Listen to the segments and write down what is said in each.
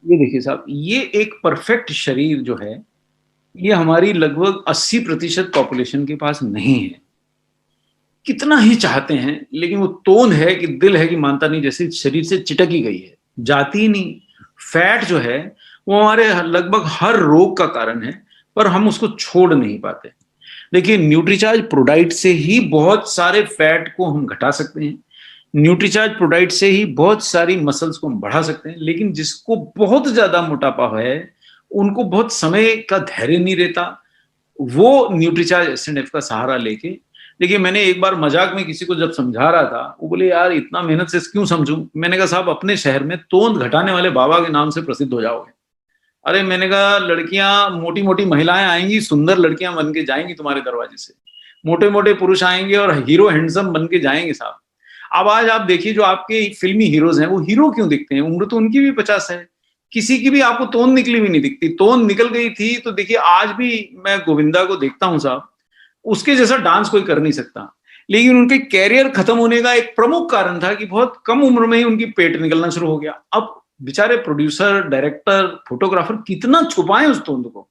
ये देखिए साहब, ये एक परफेक्ट शरीर जो है, ये हमारी लगभग 80% पॉपुलेशन के पास नहीं है। कितना ही चाहते हैं, लेकिन वो तोंद है कि दिल है कि मानता नहीं, जैसे शरीर से चिटक ही गई है, जाती ही नहीं। फैट जो है वो हमारे लगभग हर रोग का कारण है, पर हम उसको छोड़ नहीं पाते। देखिए, न्यूट्रीचार्ज प्रोडाइट से ही बहुत सारे फैट को हम घटा सकते हैं। न्यूट्रीचार्ज प्रोडाइट से ही बहुत सारी मसल्स को हम बढ़ा सकते हैं, लेकिन जिसको बहुत ज्यादा मोटापा है, उनको बहुत समय का धैर्य नहीं रहता, वो न्यूट्रीचार्ज एसएनएफ का सहारा लेके। देखिए, मैंने एक बार मजाक में किसी को जब समझा रहा था, वो बोले यार इतना मेहनत से क्यों समझूं। मैंने कहा साहब, अपने शहर में तोंद घटाने वाले बाबा के नाम से प्रसिद्ध हो जाओगे। अरे मैंने कहा, लड़कियां, मोटी मोटी महिलाएं आएंगी, सुंदर लड़कियां बन के जाएंगी तुम्हारे दरवाजे से, मोटे मोटे पुरुष आएंगे और हीरो हैंडसम बन के जाएंगे साहब। अब आज आप देखिए, जो आपके फिल्मी हीरोज हैं, वो हीरो क्यों दिखते हैं? उम्र तो उनकी भी 50 है। किसी की भी आपको तोंद निकली भी नहीं दिखती। तोंद निकल गई थी तो देखिए, आज भी मैं गोविंदा को देखता हूं साहब, उसके जैसा डांस कोई कर नहीं सकता। लेकिन उनके कैरियर खत्म होने का एक प्रमुख कारण था कि बहुत कम उम्र में ही उनकी पेट निकलना शुरू हो गया। अब बेचारे प्रोड्यूसर, डायरेक्टर, फोटोग्राफर कितना छुपाएं उस तोंद को।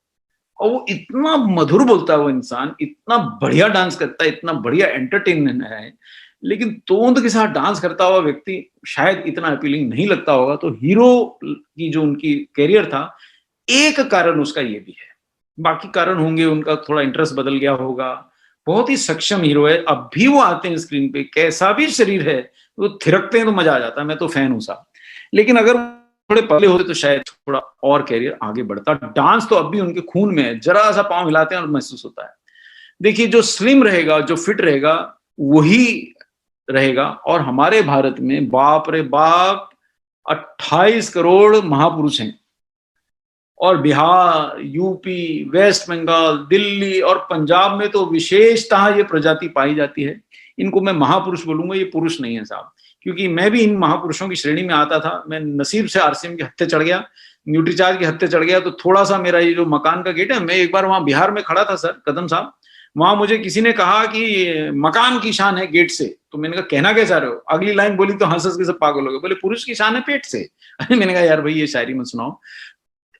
और वो इतना मधुर बोलता है, वो इंसान इतना बढ़िया डांस करता है, इतना बढ़िया एंटरटेनमेंट है, लेकिन तोंद के साथ डांस करता हुआ व्यक्ति शायद इतना अपीलिंग नहीं लगता होगा। तो हीरो की जो उनकी कैरियर था, एक कारण उसका ये भी है। बाकी कारण होंगे, उनका थोड़ा इंटरेस्ट बदल गया होगा। बहुत ही सक्षम हीरो है, अब भी वो आते हैं स्क्रीन पे, कैसा भी शरीर है, वो थिरकते हैं तो मजा आ जाता है। मैं तो फैन हूं साहब। लेकिन अगर थोड़े पहले होते तो शायद थोड़ा और कैरियर आगे बढ़ता। डांस तो अब भी उनके खून में है, जरा सा पांव हिलाते हैं और महसूस होता है। देखिए, जो स्लिम रहेगा, जो फिट रहेगा, वही रहेगा। और हमारे भारत में बाप रे बाप 28 करोड़ महापुरुष हैं। और बिहार, यूपी, वेस्ट बंगाल, दिल्ली और पंजाब में तो विशेषतः ये प्रजाति पाई जाती है। इनको मैं महापुरुष बोलूंगा, ये पुरुष नहीं है साहब, क्योंकि मैं भी इन महापुरुषों की श्रेणी में आता था। मैं नसीब से आरसीएम के हत्थे चढ़ गया, न्यूट्रीचार्ज के हत्थे चढ़ गया, तो थोड़ा सा मेरा ये जो मकान का गेट है, मैं एक बार वहां बिहार में खड़ा था सर, कदम साहब, वहां मुझे किसी ने कहा कि मकान की शान है गेट से। तो मैंने कहा कहना क्या चाह रहे हो? अगली लाइन बोली तो हंस हंस के सब पागल हो गए, बोले पुरुष की शान है पेट से। अरे मैंने कहा यार भाई, ये शायरी मत सुनाओ।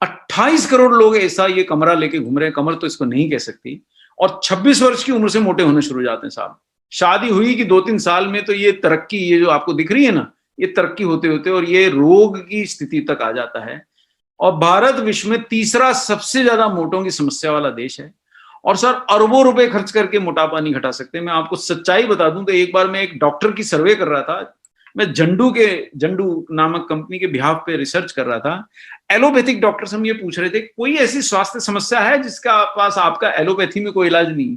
28 करोड़ लोग ऐसा ये कमरा लेके घूम रहे हैं, कमर तो इसको नहीं कह सकती, और 26 वर्ष की उम्र से मोटे होने शुरू हो जाते हैं साहब। शादी हुई कि 2-3 साल में तो ये तरक्की, ये जो आपको दिख रही है ना, ये तरक्की होते होते और ये रोग की स्थिति तक आ जाता है। और भारत विश्व में तीसरा सबसे ज्यादा मोटों की समस्या वाला देश है। और सर, अरबों रुपए खर्च करके मोटापा नहीं घटा सकते। मैं आपको सच्चाई बता दूं तो एक बार मैं एक डॉक्टर की सर्वे कर रहा था। मैं जंडू नामक कंपनी के बिहाफ पे रिसर्च कर रहा था। एलोपैथिक डॉक्टर से हम ये पूछ रहे थे, कोई ऐसी स्वास्थ्य समस्या है जिसका पास आपका एलोपैथी में कोई इलाज नहीं?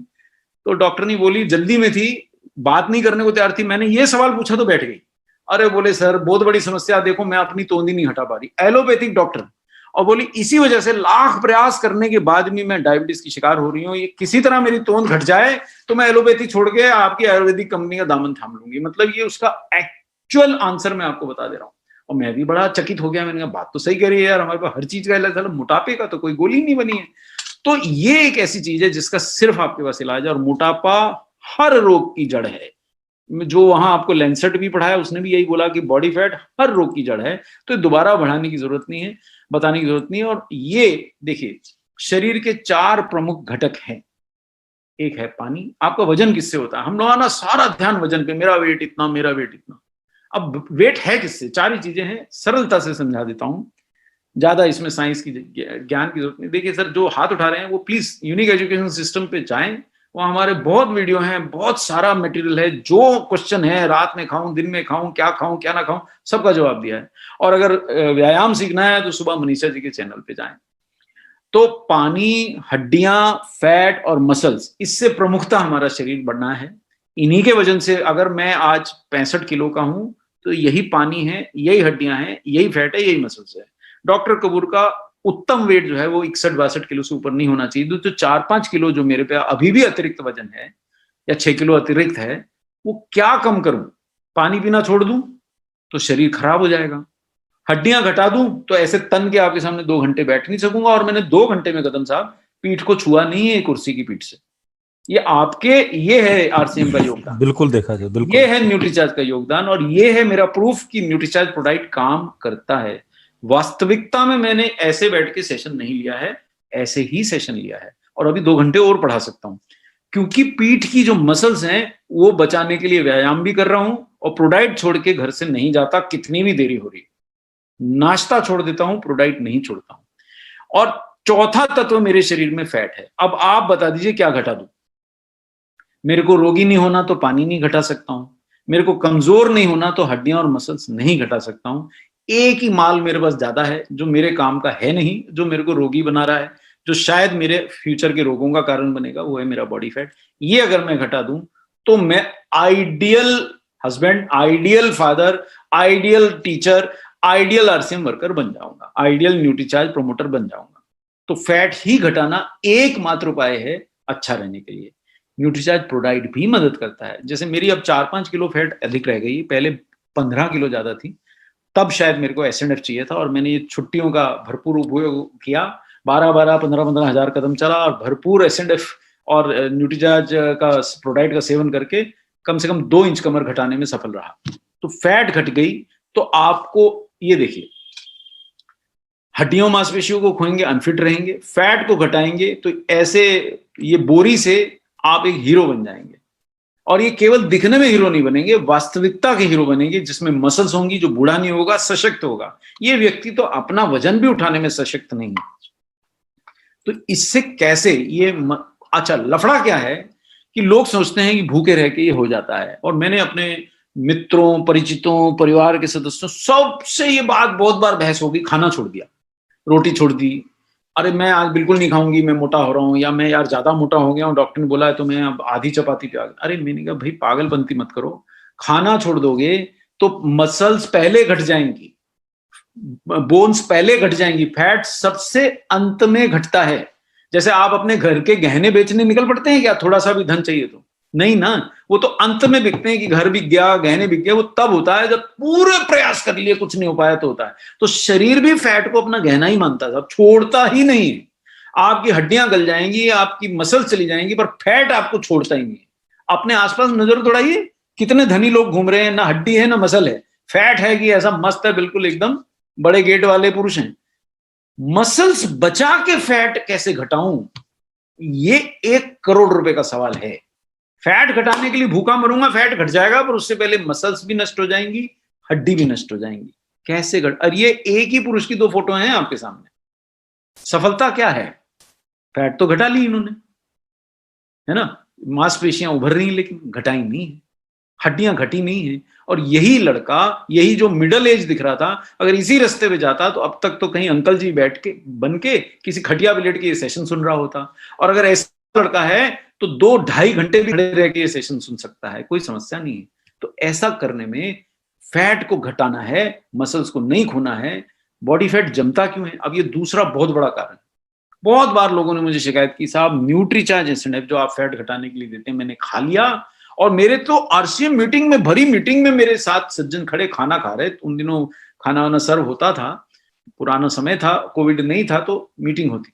तो डॉक्टर ने बोली, जल्दी में थी, बात नहीं करने को तैयार थी। मैंने ये सवाल पूछा तो बैठ गई। अरे बोले सर, बहुत बड़ी समस्या, देखो मैं अपनी तोंदी नहीं हटा पा रही। Allopathic doctor. और बोली इसी वजह से लाख प्रयास करने के बाद भी मैं डायबिटीज की शिकार हो रही हूँ। ये किसी तरह मेरी तोंद घट जाए तो मैं एलोपैथी छोड़ के आपकी आयुर्वेदिक कंपनी का दामन थाम लूंगी। मतलब ये उसका एक्चुअल आंसर मैं आपको बता दे रहा हूँ। और मैं भी बड़ा चकित हो गया। मैंने कहा बात तो सही कह रही है यार, हमारे पास हर चीज का इलाज है, मोटापे का तो कोई गोली नहीं बनी है। तो ये एक ऐसी चीज है जिसका सिर्फ आपके पास इलाज है। और मोटापा हर रोग की जड़ है। जो वहां आपको लेंसेट भी पढ़ाया, उसने भी यही बोला कि बॉडी फैट हर रोग की जड़ है। तो दोबारा बढ़ाने की जरूरत नहीं है, बताने की जरूरत नहीं है। और ये देखिए, शरीर के 4 प्रमुख घटक हैं। एक है पानी। आपका वजन किससे होता है? हम लोग ना सारा ध्यान वजन पे, मेरा वेट इतना, मेरा वेट इतना। अब वेट है किससे? 4 ही चीजें हैं, सरलता से समझा देता हूं, ज्यादा इसमें साइंस की ज्ञान की जरूरत नहीं। देखिए सर, जो हाथ उठा रहे हैं वो प्लीज यूनिक एजुकेशन सिस्टम पे जाएं। वो हमारे बहुत वीडियो हैं, बहुत सारा मटेरियल है। जो क्वेश्चन है, रात में खाऊं, दिन में खाऊं, क्या ना खाऊं, सबका जवाब दिया है। और अगर व्यायाम सीखना है तो सुबह मनीषा जी के चैनल पे जाएं। तो पानी, हड्डियां, फैट और मसल्स, इससे प्रमुखता हमारा शरीर बढ़ना है। इन्हीं के वजन से अगर मैं आज 65 किलो का हूं तो यही पानी है, यही हड्डियां हैं, यही फैट है, यही मसल्स है। डॉक्टर कपूर का उत्तम वेट जो है वो 61-62 किलो से ऊपर नहीं होना चाहिए। तो 4-5 किलो जो मेरे पे अभी भी अतिरिक्त वजन है, या 6 किलो अतिरिक्त है, वो क्या कम करूं? पानी पीना छोड़ दूं तो शरीर खराब हो जाएगा। हड्डियां घटा दूं तो ऐसे तन के आपके सामने 2 घंटे बैठ नहीं सकूंगा। और मैंने 2 घंटे में, कदम साहब, पीठ को छुआ नहीं है कुर्सी की पीठ से। ये है आरसीएम का योगदान। बिल्कुल देखा जाए, बिल्कुल ये है न्यूट्रीचार्ज का योगदान। और ये है मेरा प्रूफ कि न्यूट्रीचार्ज प्रोडक्ट काम करता है। वास्तविकता में मैंने ऐसे बैठ के सेशन नहीं लिया है, ऐसे ही सेशन लिया है और अभी 2 घंटे और पढ़ा सकता हूं, क्योंकि पीठ की जो मसल्स हैं वो बचाने के लिए व्यायाम भी कर रहा हूं और प्रोडाइट छोड़ के घर से नहीं जाता, कितनी भी देरी हो रही है। नाश्ता छोड़ देता हूं, प्रोडाइट नहीं छोड़ता हूं। और चौथा तत्व मेरे शरीर में फैट है। अब आप बता दीजिए क्या घटा दूं? मेरे को रोगी नहीं होना तो पानी नहीं घटा सकता हूं, मेरे को कमजोर नहीं होना तो हड्डियां और मसल्स नहीं घटा सकता हूं। एक ही माल मेरे पास ज्यादा है जो मेरे काम का है नहीं, जो मेरे को रोगी बना रहा है, जो शायद मेरे फ्यूचर के रोगों का कारण बनेगा, वो है मेरा बॉडी फैट। ये अगर मैं घटा दूं तो मैं ideal husband, ideal father, ideal teacher, ideal RCM worker बन जाऊंगा, आइडियल न्यूट्रीचार्ज प्रमोटर बन जाऊंगा। तो फैट ही घटाना एकमात्र उपाय है अच्छा रहने के लिए। न्यूट्रीचार्ज प्रोडाइट भी मदद करता है। जैसे मेरी अब 4-5 किलो फैट अधिक रह गई, पहले 15 किलो ज्यादा थी, तब शायद मेरे को एसएनएफ चाहिए था और मैंने ये छुट्टियों का भरपूर उपयोग किया, 12-12, 15-15 हजार कदम चला और भरपूर एसएनएफ और न्यूट्रीचार्ज का प्रोडाइट का सेवन करके कम से कम 2 इंच कमर घटाने में सफल रहा। तो फैट घट गई तो आपको ये देखिए, हड्डियों मांसपेशियों को खोएंगे, अनफिट रहेंगे, फैट को घटाएंगे तो ऐसे ये बोरी से आप एक हीरो बन जाएंगे। और ये केवल दिखने में हीरो नहीं बनेंगे, वास्तविकता के हीरो बनेंगे, जिसमें मसल्स होंगी, जो बूढ़ा नहीं होगा, सशक्त होगा। ये व्यक्ति तो अपना वजन भी उठाने में सशक्त नहीं है। तो इससे कैसे ये अच्छा लफड़ा क्या है कि लोग सोचते हैं कि भूखे रह के ये हो जाता है। और मैंने अपने मित्रों, परिचितों, परिवार के सदस्यों सबसे ये बात बहुत बार बहस होगी, खाना छोड़ दिया, रोटी छोड़ दी, अरे मैं आज बिल्कुल नहीं खाऊंगी, मैं मोटा हो रहा हूँ, या मैं यार ज्यादा मोटा हो गया हूँ, डॉक्टर ने बोला है तो मैं अब आधी चपाती पे आ गया। अरे मैंने कहा भाई पागलपंती मत करो, खाना छोड़ दोगे तो मसल्स पहले घट जाएंगी, बोन्स पहले घट जाएंगी, फैट सबसे अंत में घटता है। जैसे आप अपने घर के गहने बेचने निकल पड़ते हैं क्या, थोड़ा सा भी धन चाहिए तो? नहीं ना, वो तो अंत में बिकते हैं कि घर बिक गया, गहने बिक गया। वो तब होता है जब पूरे प्रयास कर लिए कुछ नहीं हो पाया तो होता है। तो शरीर भी फैट को अपना गहना ही मानता है, छोड़ता ही नहीं है। आपकी हड्डियां गल जाएंगी, आपकी मसल चली जाएंगी, पर फैट आपको छोड़ता ही नहीं है। अपने आसपास नजर दौड़ाइए, कितने धनी लोग घूम रहे हैं, ना हड्डी है ना मसल है, फैट है कि ऐसा मस्त है बिल्कुल एकदम बड़े गेट वाले पुरुष हैं। मसल्स बचा के फैट कैसे घटाऊं, ये 1 करोड़ रुपए का सवाल है। फैट घटाने के लिए भूखा मरूंगा, फैट घट जाएगा, पर उससे पहले मसल्स भी नष्ट हो जाएंगी, हड्डी भी नष्ट हो जाएंगी। कैसे घट, और ये एक ही पुरुष की 2 फोटो हैं आपके सामने। सफलता क्या है? फैट तो घटा ली इन्होंने, है ना, मांसपेशियां उभर रही लेकिन घटाई नहीं है, हड्डियां घटी नहीं है। और यही लड़का, यही जो मिडिल एज दिख रहा था, अगर इसी रास्ते पे जाता तो अब तक तो कहीं अंकल जी बैठ के बन के किसी खटिया पे लेट के ये सेशन सुन रहा होता। और अगर ऐसा लड़का है तो 2-2.5 घंटे भी खड़े रह के ये सेशन सुन सकता है, कोई समस्या नहीं है। तो ऐसा करने में फैट को घटाना है, मसल्स को नहीं खोना है। बॉडी फैट जमता क्यों है? अब ये दूसरा बहुत बड़ा कारण। बहुत बार लोगों ने मुझे शिकायत की, साहब न्यूट्रीचार्ज एसएनएफ जो आप फैट घटाने के लिए देते हैं, मैंने खा लिया और मेरे तो आरसीएम मीटिंग में, भरी मीटिंग में मेरे साथ सज्जन खड़े खाना खा रहे। उन दिनों खाना वाना सर्व होता था, पुराना समय था, कोविड नहीं था तो मीटिंग होती थी।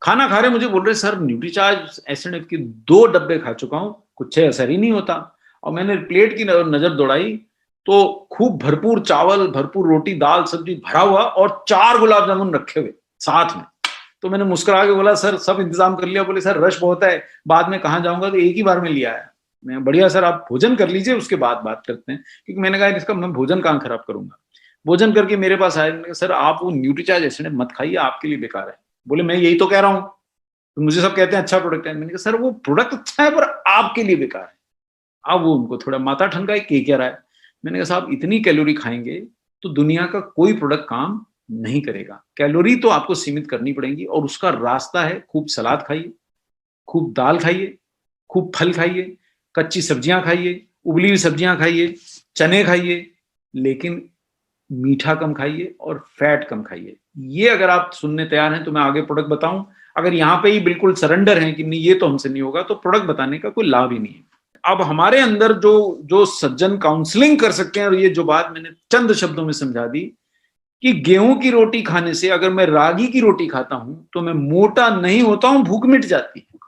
खाना खा रहे मुझे बोल रहे, सर न्यूट्रीचार्ज एसएनएफ के 2 डब्बे खा चुका हूं, कुछ असर ही नहीं होता। और मैंने प्लेट की नजर दौड़ाई तो खूब भरपूर चावल, भरपूर रोटी, दाल, सब्जी भरा हुआ और 4 गुलाब जामुन रखे हुए साथ में। तो मैंने मुस्कुरा के बोला, सर सब इंतजाम कर लिया? बोले सर रश बहुत है, बाद में कहाँ जाऊंगा, तो एक ही बार में लिया है। मैं, बढ़िया सर आप भोजन कर लीजिए उसके बाद बात करते हैं, क्योंकि मैंने कहा इसका मैं भोजन कहाँ खराब करूंगा। भोजन करके मेरे पास आए, सर आप वो न्यूट्रीचार्ज एसएनएफ मत खाइए, आपके लिए बेकार है। बोले मैं यही तो कह रहा हूँ, तो मुझे सब कहते हैं अच्छा प्रोडक्ट है। मैंने कहा सर वो प्रोडक्ट अच्छा है पर आपके लिए बेकार है। अब वो उनको थोड़ा माथा ठनका क्या रहा है। मैंने कहा साहब इतनी कैलोरी खाएंगे तो दुनिया का कोई प्रोडक्ट काम नहीं करेगा। कैलोरी तो आपको सीमित करनी पड़ेगी और उसका रास्ता है खूब सलाद खाइए, खूब दाल खाइए, खूब फल खाइए, कच्ची सब्जियां खाइए, उबली हुई सब्जियां खाइए, चने खाइए, लेकिन मीठा कम खाइए और फैट कम खाइए। ये अगर आप सुनने तैयार हैं तो मैं आगे प्रोडक्ट बताऊं। अगर यहाँ पे ही बिल्कुल सरेंडर है कि नहीं ये तो हमसे नहीं होगा, तो प्रोडक्ट बताने का कोई लाभ ही नहीं है। अब हमारे अंदर जो जो सज्जन काउंसलिंग कर सकते हैं, और ये जो बात मैंने चंद शब्दों में समझा दी कि गेहूं की रोटी खाने से अगर मैं रागी की रोटी खाता हूं तो मैं मोटा नहीं होता हूं, भूख मिट जाती है।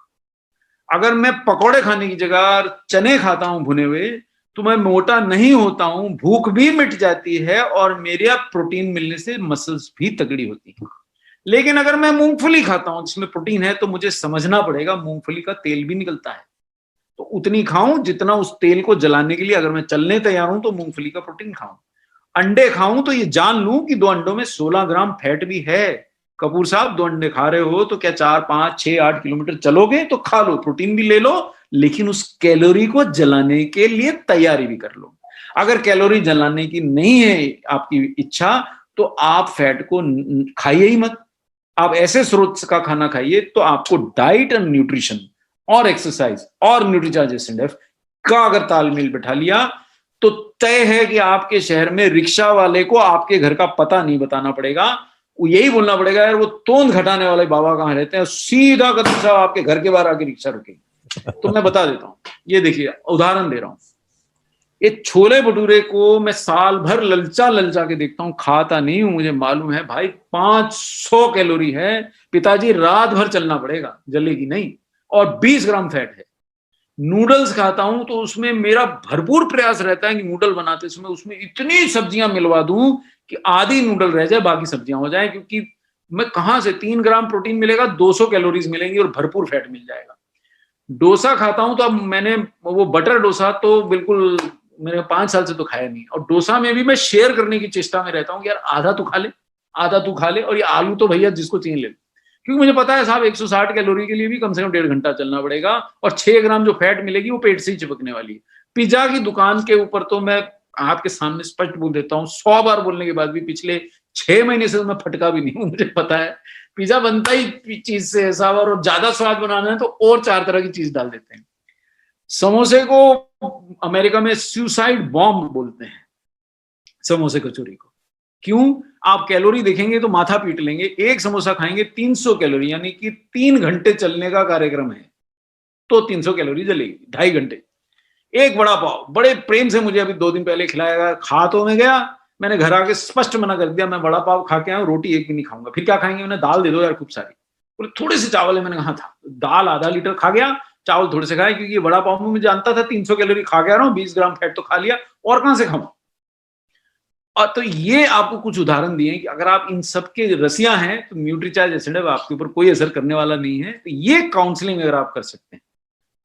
अगर मैं पकौड़े खाने की जगह चने खाता हूं भुने हुए तो मैं मोटा नहीं होता हूं, भूख भी मिट जाती है और मेरा प्रोटीन मिलने से मसल्स भी तगड़ी होती है। लेकिन अगर मैं मूंगफली खाता हूं जिसमें प्रोटीन है, तो मुझे समझना पड़ेगा मूंगफली का तेल भी निकलता है, तो उतनी खाऊं जितना उस तेल को जलाने के लिए, अगर मैं चलने तैयार हूं तो मूंगफली का प्रोटीन खाऊं। अंडे खाऊं तो ये जान लूं कि 2 अंडों में 16 ग्राम फैट भी है। कपूर साहब, 2 अंडे खा रहे हो तो क्या 4, 5, 6, 8 किलोमीटर चलोगे? तो खा लो, प्रोटीन भी ले लो, लेकिन उस कैलोरी को जलाने के लिए तैयारी भी कर लो। अगर कैलोरी जलाने की नहीं है आपकी इच्छा, तो आप फैट को खाइए ही मत। आप ऐसे स्रोत का खाना खाइए, तो आपको डाइट एंड न्यूट्रिशन और एक्सरसाइज और न्यूट्रीचार्ज का अगर तालमेल बैठा लिया, तो तय है कि आपके शहर में रिक्शा वाले को आपके घर का पता नहीं बताना पड़ेगा। वो यही बोलना पड़ेगा, यार वो तोंद घटाने वाले बाबा कहाँ रहते हैं, सीधा कदम साहब आपके घर के बाहर आके रिक्शा रुकेगी। तो मैं बता देता हूं, ये देखिए उदाहरण दे रहा हूं। ये छोले भटूरे को मैं साल भर ललचा ललचा के देखता हूं, खाता नहीं हूं, मुझे मालूम है भाई 500 कैलोरी है, पिताजी रात भर चलना पड़ेगा, जलेगी नहीं, और 20 ग्राम फैट है। नूडल्स खाता हूं तो उसमें मेरा भरपूर प्रयास रहता है कि नूडल बनाते समय उसमें इतनी सब्जियां मिलवा दूं कि आधी नूडल रह जाए, बाकी सब्जियां हो जाए, क्योंकि मैं कहां से 3 ग्राम प्रोटीन मिलेगा, 200 कैलोरीज मिलेंगी और भरपूर फैट मिल जाएगा। डोसा खाता हूं तो अब मैंने वो बटर डोसा तो बिल्कुल मैंने 5 साल से तो खाया नहीं, और डोसा में भी मैं शेयर करने की चेष्टा में रहता हूं कि यार आधा तू खा ले, आधा तू खा ले, और ये आलू तो भैया जिसको चाहिए ले, क्योंकि मुझे पता है साहब 160 कैलोरी के लिए भी कम से कम 1.5 घंटा चलना पड़ेगा, और 6 ग्राम जो फैट मिलेगी वो पेट से ही चिपकने वाली है। पिज्जा की दुकान के ऊपर तो मैं आपके सामने स्पष्ट बोल देता हूँ, 100 बार बोलने के बाद भी पिछले 6 महीने से मैं फटका भी नहीं हूँ, मुझे पता है पिज्जा बनता ही चीज से है साहब, और ज्यादा स्वाद बनाना है तो और 4 तरह की चीज डाल देते हैं। समोसे को अमेरिका में सुसाइड बॉम्ब बोलते हैं, समोसे कचौरी को। क्यों? आप कैलोरी देखेंगे तो माथा पीट लेंगे। एक समोसा खाएंगे 300 कैलोरी, यानी कि 3 घंटे चलने का कार्यक्रम है, तो 300 कैलोरी जलेगी, 2.5 घंटे। एक वड़ा पाव बड़े प्रेम से मुझे अभी 2 दिन पहले खिलाया गया, खा तो मैं गया, मैंने घर आके स्पष्ट मना कर दिया, मैं वड़ा पाव खा के आया, रोटी एक भी नहीं खाऊंगा। फिर क्या खाएंगे? मैंने दाल दे दो यार खूब सारी। बोले थोड़े से चावल है, मैंने कहा था, दाल आधा लीटर खा गया, चावल थोड़े से खाए, क्योंकि वड़ा पाव में मुझे जानता था 300 कैलोरी खा गया रहा हूँ, 20 ग्राम फैट तो खा लिया, और कहां से खाऊं। और तो ये आपको कुछ उदाहरण दिए कि अगर आप इन सब के रसिया हैं तो न्यूट्रीचार्ज एसिड आपके ऊपर कोई असर करने वाला नहीं है। तो ये काउंसलिंग अगर आप कर सकते हैं।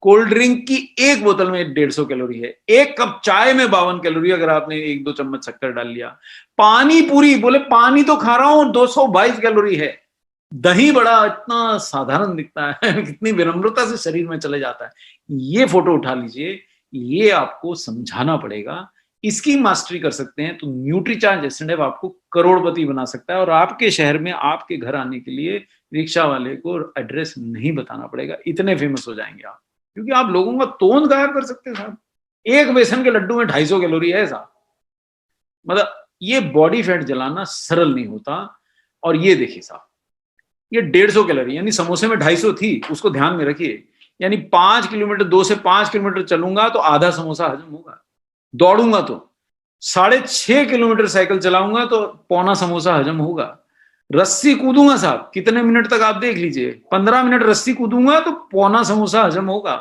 कोल्ड ड्रिंक की एक बोतल में 150 कैलोरी है, एक कप चाय में 52 कैलोरी, अगर आपने 1-2 चम्मच शक्कर डाल लिया। पानी पूरी, बोले पानी तो खा रहा हूं, 222 कैलोरी है। दही बड़ा इतना साधारण दिखता है, कितनी विनम्रता से शरीर में चले जाता है। ये फोटो उठा लीजिए, ये आपको समझाना पड़ेगा। इसकी मास्टरी कर सकते हैं तो न्यूट्रीचार्ज एसिड आपको करोड़पति बना सकता है, और आपके शहर में आपके घर आने के लिए रिक्शा वाले को एड्रेस नहीं बताना पड़ेगा, इतने फेमस हो जाएंगे आप, क्योंकि आप लोगों का तोंद गायब कर सकते हैं साहब। एक बेसन के लड्डू में 250 कैलोरी है साहब। मतलब ये बॉडी फैट जलाना सरल नहीं होता। और ये देखिए साहब, ये 150 कैलोरी, यानी समोसे में 250 थी, उसको ध्यान में रखिए। यानी 5 किलोमीटर, 2 से 5 किलोमीटर चलूंगा तो आधा समोसा हजम होगा, दौड़ूंगा तो 6.5 किलोमीटर साइकिल चलाऊंगा तो पौना समोसा हजम होगा। रस्सी कूदूंगा साहब, कितने मिनट तक आप देख लीजिए, 15 मिनट रस्सी कूदूंगा तो पौना समोसा हजम होगा।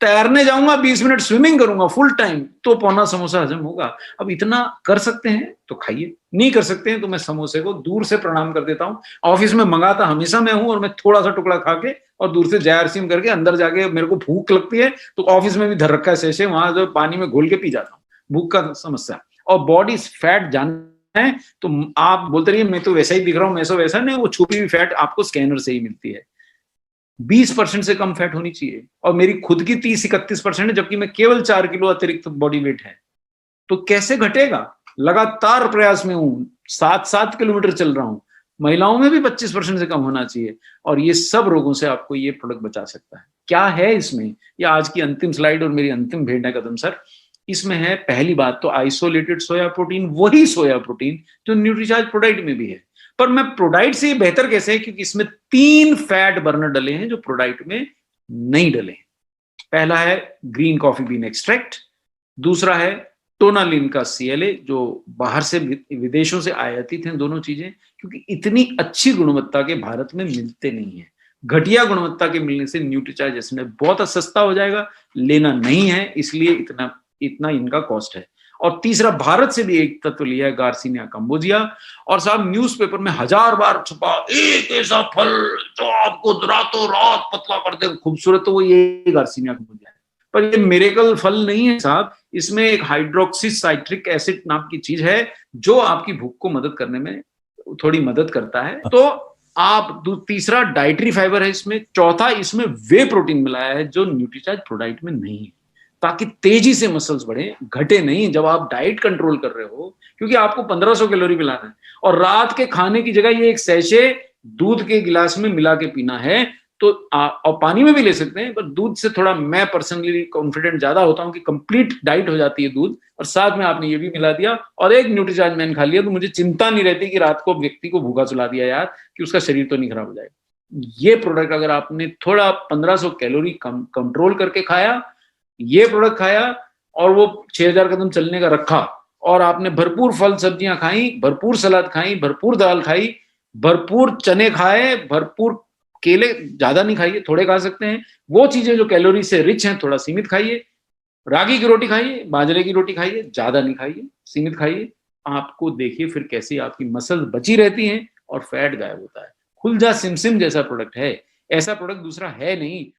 तैरने जाऊंगा, 20 मिनट स्विमिंग करूंगा फुल टाइम, तो पौना समोसा हजम होगा। अब इतना कर सकते हैं तो खाइए, नहीं कर सकते हैं तो मैं समोसे को दूर से प्रणाम कर देता हूं। ऑफिस में मंगाता हमेशा मैं हूं, और मैं थोड़ा सा टुकड़ा खा के और दूर से जय आर सिम करके अंदर जाके, मेरे को भूख लगती है तो ऑफिस में भी धर रखा है शेषे, वहां जो पानी में घोल के पी जाता हूँ, भूख का समस्या। और बॉडी फैट जानना है तो आप बोलते रहिए मैं तो वैसा ही दिख रहा हूँ, मैं तो वैसा नहीं, वो छुपी हुई फैट आपको स्कैनर से ही मिलती है। 20% से कम फैट होनी चाहिए, और मेरी खुद की 30-31% है, जबकि मैं केवल 4 किलो अतिरिक्त बॉडी वेट है। तो कैसे घटेगा? लगातार प्रयास में हूं, 7-7 किलोमीटर चल रहा हूं। महिलाओं में भी 25% से कम होना चाहिए, और ये सब रोगों से आपको ये प्रोडक्ट बचा सकता है। क्या है इसमें? ये आज की अंतिम स्लाइड और मेरी अंतिम भेंट है कदम सर। इसमें है पहली बात तो आइसोलेटेड सोया प्रोटीन, वही सोया प्रोटीन जो न्यूट्रीचार्ज प्रोडक्ट में भी है। पर मैं प्रोडक्ट से ये बेहतर कैसे है? क्योंकि इसमें 3 फैट बर्नर डले हैं जो प्रोडक्ट में नहीं डले। पहला है ग्रीन कॉफी बीन एक्सट्रैक्ट, दूसरा है टोनालिन का CLA जो बाहर से विदेशों से आयातित हैं दोनों चीजें, क्योंकि इतनी अच्छी गुणवत्ता के भारत में मिलते नहीं है। घटिया गुणवत्ता के मिलने से न्यूट्रीचार्ज एसिड बहुत सस्ता हो जाएगा, लेना नहीं है, इसलिए इतना इतना इनका कॉस्ट है। और तीसरा, भारत से भी एक तत्व लिया है, गार्सिनिया कैम्बोजिया, और साहब न्यूज़पेपर में 1000 बार छुपा, एक ऐसा फल जो आपको रातों रात पतला कर दे, खूबसूरत, तो वो ये गार्सिनिया कैम्बोजिया है। पर ये मिरेकल फल नहीं है साहब, इसमें एक हाइड्रोक्सी साइट्रिक एसिड नाम की चीज है जो आपकी भूख को मदद करने में थोड़ी मदद करता है। तो आप तीसरा डाइटरी फाइबर है इसमें, चौथा इसमें वे प्रोटीन मिलाया है जो न्यूट्रीचार्ज प्रोडाइट में नहीं है, ताकि तेजी से मसल्स बढ़े, घटे नहीं जब आप डाइट कंट्रोल कर रहे हो, क्योंकि आपको 1500 कैलोरी मिलाना है और रात के खाने की जगह ये एक सैशे दूध के गिलास में मिला के पीना है। तो और पानी में भी ले सकते हैं, पर दूध से थोड़ा मैं पर्सनली कॉन्फिडेंट ज्यादा होता हूँ कि कंप्लीट डाइट हो जाती है दूध, और साथ में आपने ये भी मिला दिया और एक न्यूट्रीचार्ज मैन खा लिया, तो मुझे चिंता नहीं रहती कि रात को व्यक्ति को भूखा सुला दिया यार, कि उसका शरीर तो नहीं खराब हो जाएगा। ये प्रोडक्ट अगर आपने थोड़ा 1500 कैलोरी कंट्रोल करके खाया, ये प्रोडक्ट खाया और वो 6000 कदम चलने का रखा, और आपने भरपूर फल सब्जियां खाई, भरपूर सलाद खाई, भरपूर दाल खाई, भरपूर चने खाए, भरपूर केले, ज्यादा नहीं खाइए, थोड़े खा सकते हैं, वो चीजें जो कैलोरी से रिच हैं थोड़ा सीमित खाइए, रागी की रोटी खाइए, बाजरे की रोटी खाइए, ज्यादा नहीं खाइए, सीमित खाइए, आपको देखिए फिर कैसी आपकी मसल बची रहती हैं और फैट गायब होता है। खुलजा सिमसिम जैसा प्रोडक्ट है, ऐसा प्रोडक्ट दूसरा है नहीं।